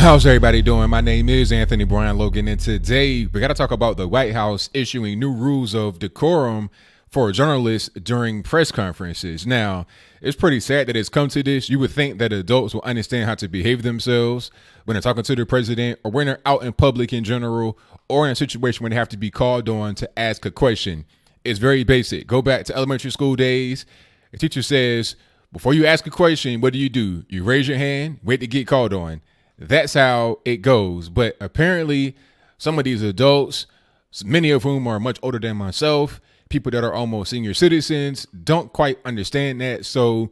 How's everybody doing? My name is Anthony Brian Logan, and today we got to talk about the White House issuing new rules of decorum for journalists during press conferences. Now, it's pretty sad that it's come to this. You would think that adults will understand how to behave themselves when they're talking to the president or when they're out in public in general or in a situation when they have to be called on to ask a question. It's very basic. Go back to elementary school days. The teacher says, before you ask a question, what do? You raise your hand, wait to get called on. That's how it goes. But apparently, some of these adults, many of whom are much older than myself, people that are almost senior citizens, don't quite understand that. So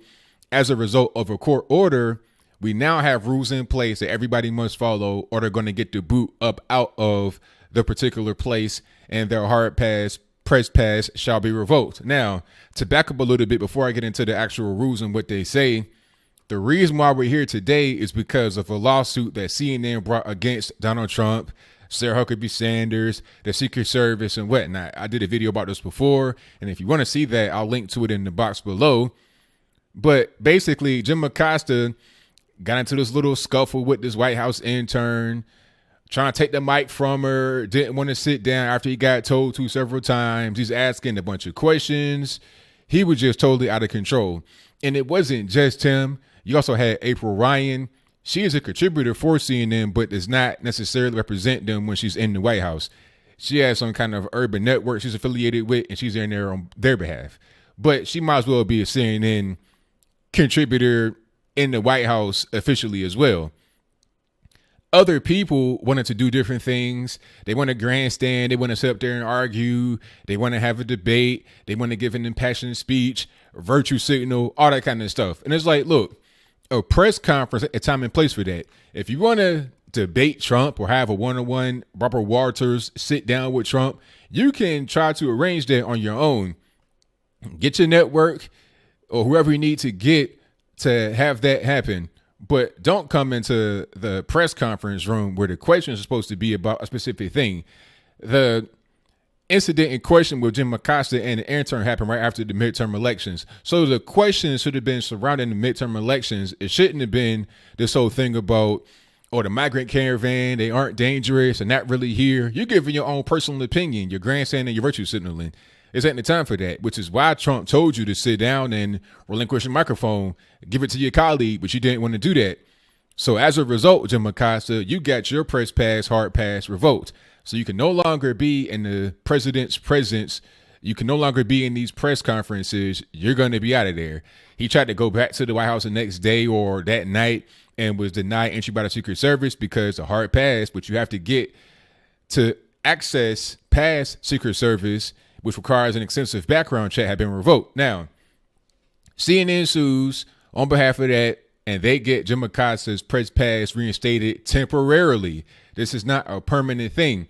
as a result of a court order, we now have rules in place that everybody must follow, or they're going to get the boot up out of the particular place, and their press pass shall be revoked. Now, to back up a little bit before I get into the actual rules and what they say, the reason why we're here today is because of a lawsuit that CNN brought against Donald Trump, Sarah Huckabee Sanders, the Secret Service, and whatnot. I did a video about this before, and if you want to see that, I'll link to it in the box below. But basically, Jim Acosta got into this little scuffle with this White House intern, trying to take the mic from her, didn't want to sit down after he got told to several times. He's asking a bunch of questions. He was just totally out of control. And it wasn't just him. You also had April Ryan. She is a contributor for CNN, but does not necessarily represent them when she's in the White House. She has some kind of urban network she's affiliated with, and she's in there on their behalf. But she might as well be a CNN contributor in the White House officially as well. Other people wanted to do different things. They want to grandstand. They want to sit up there and argue. They want to have a debate. They want to give an impassioned speech, virtue signal, all that kind of stuff. And it's like, look, a press conference, a time and place for that. If you want to debate Trump or have a one-on-one, Robert Walters sit down with Trump, you can try to arrange that on your own. Get your network or whoever you need to get to have that happen. But don't come into the press conference room where the questions are supposed to be about a specific thing. The incident in question with Jim Acosta and the intern happened right after the midterm elections. So the questions should have been surrounding the midterm elections. It shouldn't have been this whole thing about, the migrant caravan, they aren't dangerous and not really here. You're giving your own personal opinion, your grandstanding, your virtue signaling. It's ain't the time for that, which is why Trump told you to sit down and relinquish your microphone, give it to your colleague, but you didn't want to do that. So as a result, Jim Acosta, you got your press pass, hard pass revoked. So you can no longer be in the president's presence. You can no longer be in these press conferences. You're going to be out of there. He tried to go back to the White House the next day or that night and was denied entry by the Secret Service because the hard pass, which you have to get to access past Secret Service, which requires an extensive background check, had been revoked. Now, CNN sues on behalf of that, and they get Jim Acosta's press pass reinstated temporarily. This is not a permanent thing.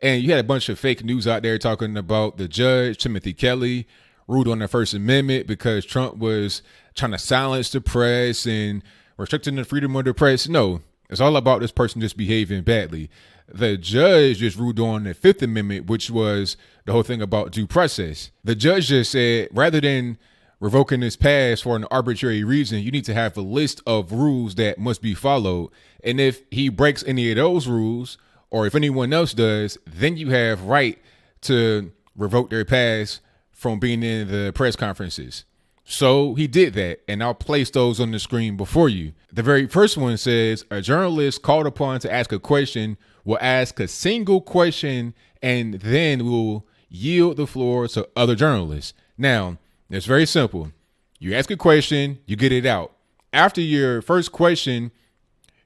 And you had a bunch of fake news out there talking about the judge, Timothy Kelly, ruled on the First Amendment because Trump was trying to silence the press and restricting the freedom of the press. No, it's all about this person just behaving badly. The judge just ruled on the Fifth Amendment, which was the whole thing about due process. The judge just said, rather than revoking this pass for an arbitrary reason, you need to have a list of rules that must be followed. And if he breaks any of those rules, or if anyone else does, then you have right to revoke their pass from being in the press conferences. So he did that, and I'll place those on the screen before you. The very first one says, a journalist called upon to ask a question will ask a single question and then will yield the floor to other journalists. Now, it's very simple. You ask a question, you get it out. After your first question,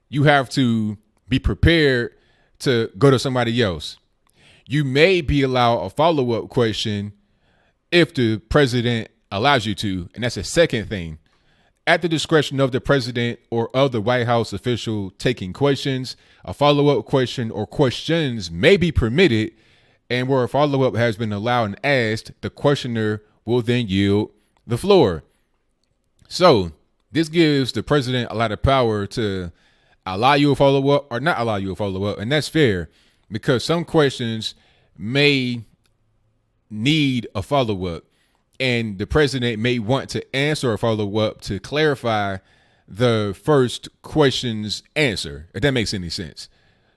you have to be prepared to go to somebody else. You may be allowed a follow-up question if the president allows you to, and that's a second thing. At the discretion of the president or of the White House official taking questions, a follow-up question or questions may be permitted, and where a follow-up has been allowed and asked, the questioner will then yield the floor. So this gives the president a lot of power to allow you a follow-up or not allow you a follow-up, and that's fair because some questions may need a follow-up. And the president may want to answer a follow-up to clarify the first question's answer, if that makes any sense.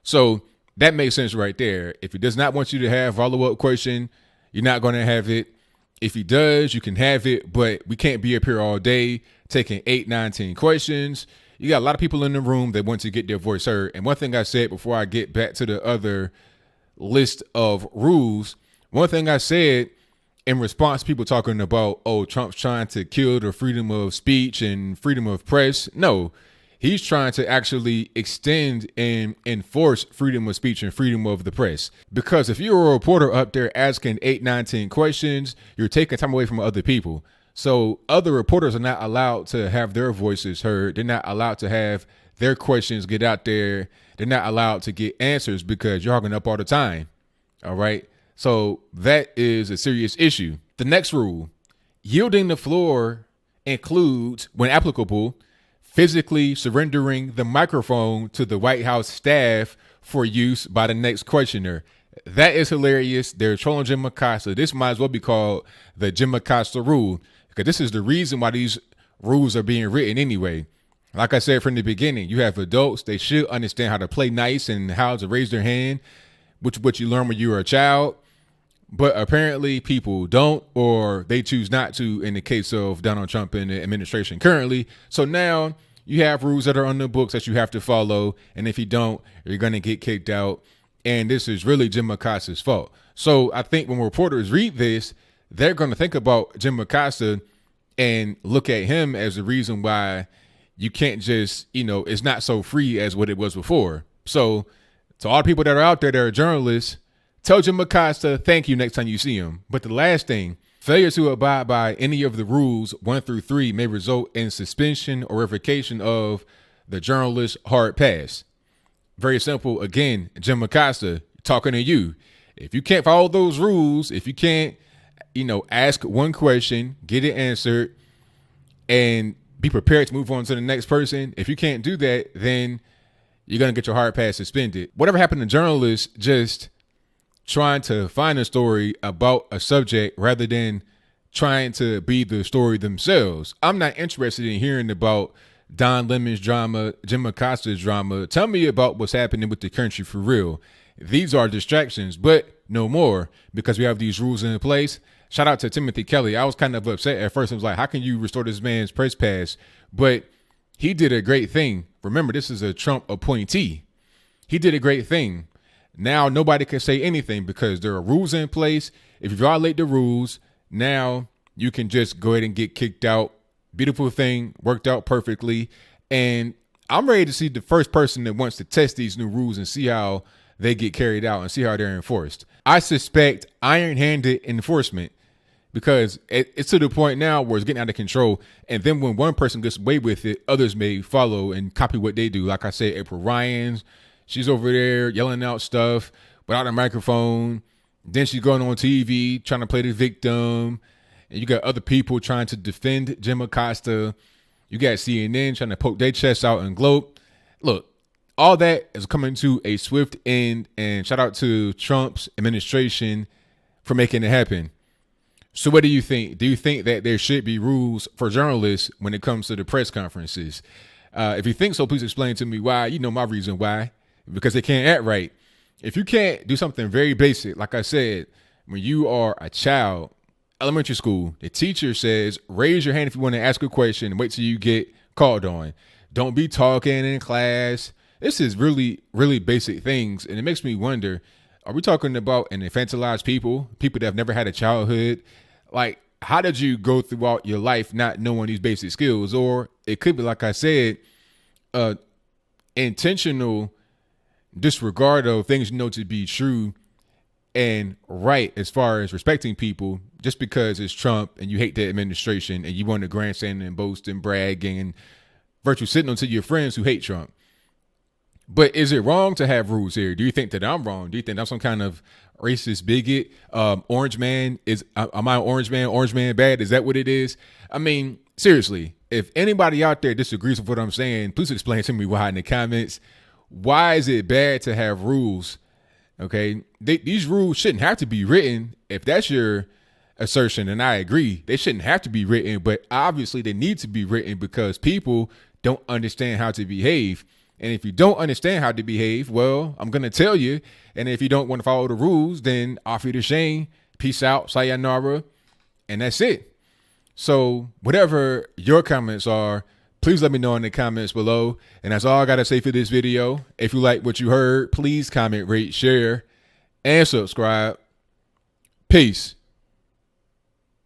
So that makes sense right there. If he does not want you to have follow-up question, you're not going to have it. If he does, you can have it, but we can't be up here all day taking 8, 9, 10 questions. You got a lot of people in the room that want to get their voice heard. And one thing I said before I get back to the other list of rules, one thing I said in response to people talking about, oh, Trump's trying to kill the freedom of speech and freedom of press. No, he's trying to actually extend and enforce freedom of speech and freedom of the press. Because if you're a reporter up there asking 8, 9, 10 questions, you're taking time away from other people. So other reporters are not allowed to have their voices heard. They're not allowed to have their questions get out there. They're not allowed to get answers because you're hogging up all the time. All right. So that is a serious issue. The next rule, yielding the floor includes, when applicable, physically surrendering the microphone to the White House staff for use by the next questioner. That is hilarious. They're trolling Jim Acosta. This might as well be called the Jim Acosta rule, because this is the reason why these rules are being written anyway. Like I said from the beginning, you have adults. They should understand how to play nice and how to raise their hand, which is what you learn when you were a child. But apparently people don't, or they choose not to in the case of Donald Trump and the administration currently. So now you have rules that are on the books that you have to follow. And if you don't, you're going to get kicked out. And this is really Jim Acosta's fault. So I think when reporters read this, they're going to think about Jim Acosta and look at him as the reason why you can't just, it's not so free as what it was before. So to all the people that are out there that are journalists, tell Jim Acosta thank you next time you see him. But the last thing, failure to abide by any of the rules 1 through 3 may result in suspension or revocation of the journalist's hard pass. Very simple. Again, Jim Acosta, talking to you. If you can't follow those rules, if you can't, ask one question, get it answered, and be prepared to move on to the next person. If you can't do that, then you're going to get your hard pass suspended. Whatever happened to journalists just trying to find a story about a subject rather than trying to be the story themselves? I'm not interested in hearing about Don Lemon's drama, Jim Acosta's drama. Tell me about what's happening with the country for real. These are distractions, but no more, because we have these rules in place. Shout out to Timothy Kelly. I was kind of upset at first. I was like, how can you restore this man's press pass? But he did a great thing. Remember, this is a Trump appointee. He did a great thing. Now nobody can say anything because there are rules in place. If you violate the rules, now you can just go ahead and get kicked out. Beautiful thing, worked out perfectly. And I'm ready to see the first person that wants to test these new rules and see how they get carried out and see how they're enforced. I suspect iron-handed enforcement, because it's to the point now where it's getting out of control. And then when one person gets away with it, others may follow and copy what they do. Like I said, April Ryan's, she's over there yelling out stuff without a microphone. Then she's going on TV trying to play the victim. And you got other people trying to defend Jim Acosta. You got CNN trying to poke their chests out and gloat. Look, all that is coming to a swift end. And shout out to Trump's administration for making it happen. So what do you think? Do you think that there should be rules for journalists when it comes to the press conferences? If you think so, please explain to me why. You know my reason why. Because they can't act right. If you can't do something very basic, like I said, when you are a child, elementary school, the teacher says, raise your hand if you want to ask a question and wait till you get called on. Don't be talking in class. This is really, really basic things. And it makes me wonder, are we talking about an infantilized people that have never had a childhood? Like, how did you go throughout your life not knowing these basic skills? Or it could be, like I said, intentional disregard of things you know to be true and right as far as respecting people just because it's Trump and you hate the administration and you want to grandstand and boast and brag and virtue sitting onto your friends who hate Trump. But is it wrong to have rules here? Do you think that I'm wrong? Do you think I'm some kind of racist bigot? Orange man am I an orange man? Orange man bad? Is that what it is? I mean, seriously, if anybody out there disagrees with what I'm saying, please explain to me why in the comments. Why is it bad to have rules? Okay, these rules shouldn't have to be written. If that's your assertion, and I agree, they shouldn't have to be written, but obviously they need to be written because people don't understand how to behave. And if you don't understand how to behave, well, I'm going to tell you. And if you don't want to follow the rules, then off you to Shane. Peace out. Sayonara. And that's it. So whatever your comments are, please let me know in the comments below. And that's all I got to say for this video. If you like what you heard, please comment, rate, share, and subscribe. Peace.